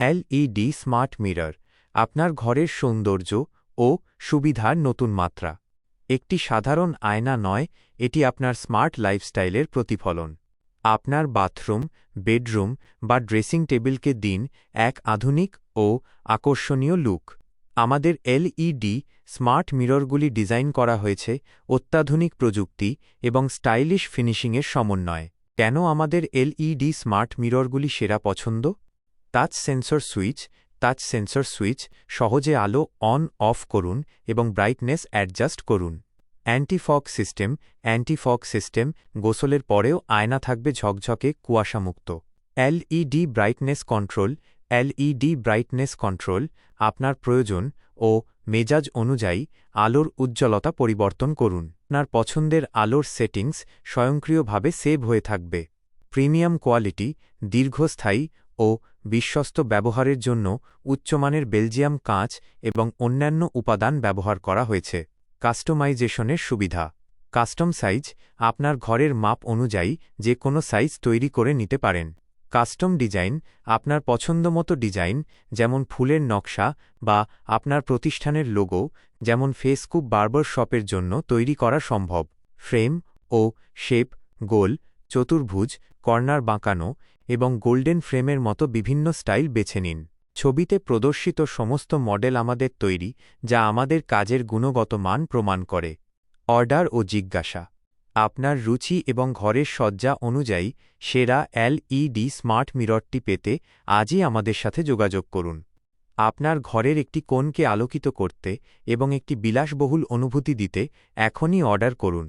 LED smart mirror আপনার ঘরের সৌন্দর্য ও সুবিধার নতুন মাত্রা। একটি সাধারণ আয়না নয়, এটি আপনার স্মার্ট লাইফস্টাইলের প্রতিফলন। আপনার বাথরুম, বেডরুম বা ড্রেসিং টেবিলকে দিন এক আধুনিক ও আকর্ষণীয় লুক। আমাদের এলইডি স্মার্ট মিররগুলি ডিজাইন করা হয়েছে অত্যাধুনিক প্রযুক্তি এবং স্টাইলিশ ফিনিশিংয়ের সমন্বয়ে। কেন আমাদের এলইডি স্মার্ট মিররগুলি সেরা পছন্দ? টাচ সেন্সর সুইচ সহজে আলো অন অফ করুন এবং ব্রাইটনেস অ্যাডজাস্ট করুন। অ্যান্টি ফগ সিস্টেম গোসলের পরেও আয়না থাকবে ঝকঝকে কুয়াশামুক্ত। এলইডি ব্রাইটনেস কন্ট্রোল আপনার প্রয়োজন ও মেজাজ অনুযায়ী আলোর উজ্জ্বলতা পরিবর্তন করুন। আপনার পছন্দের আলোর সেটিংস স্বয়ংক্রিয়ভাবে সেভ হয়ে থাকবে। প্রিমিয়াম কোয়ালিটি, দীর্ঘস্থায়ী ও বিশ্বস্ত ব্যবহারের জন্য উচ্চমানের বেলজিয়াম কাঁচ এবং অন্যান্য উপাদান ব্যবহার করা হয়েছে। কাস্টমাইজেশনের সুবিধা। কাস্টম সাইজ আপনার ঘরের মাপ অনুযায়ী যে কোনো সাইজ তৈরি করে নিতে পারেন। কাস্টম ডিজাইন আপনার পছন্দমতো ডিজাইন, যেমন ফুলের নকশা বা আপনার প্রতিষ্ঠানের লোগো, যেমন ফেসকুপ বার্বার শপের জন্য তৈরি করা সম্ভব। ফ্রেম ও শেপ গোল, চতুর্ভুজ, কর্নার বাঁকানো এবং গোল্ডেন ফ্রেমের মতো বিভিন্ন স্টাইল বেছে নিন। ছবিতে প্রদর্শিত সমস্ত মডেল আমাদের তৈরি, যা আমাদের কাজের গুণগত মান প্রমাণ করে। অর্ডার ও জিজ্ঞাসা। আপনার রুচি এবং ঘরের সজ্জা অনুযায়ী সেরা এলইডি স্মার্ট মিররটি পেতে আজই আমাদের সাথে যোগাযোগ করুন। আপনার ঘরের একটি কোণকে আলোকিত করতে এবং একটি বিলাসবহুল অনুভূতি দিতে এখনই অর্ডার করুন।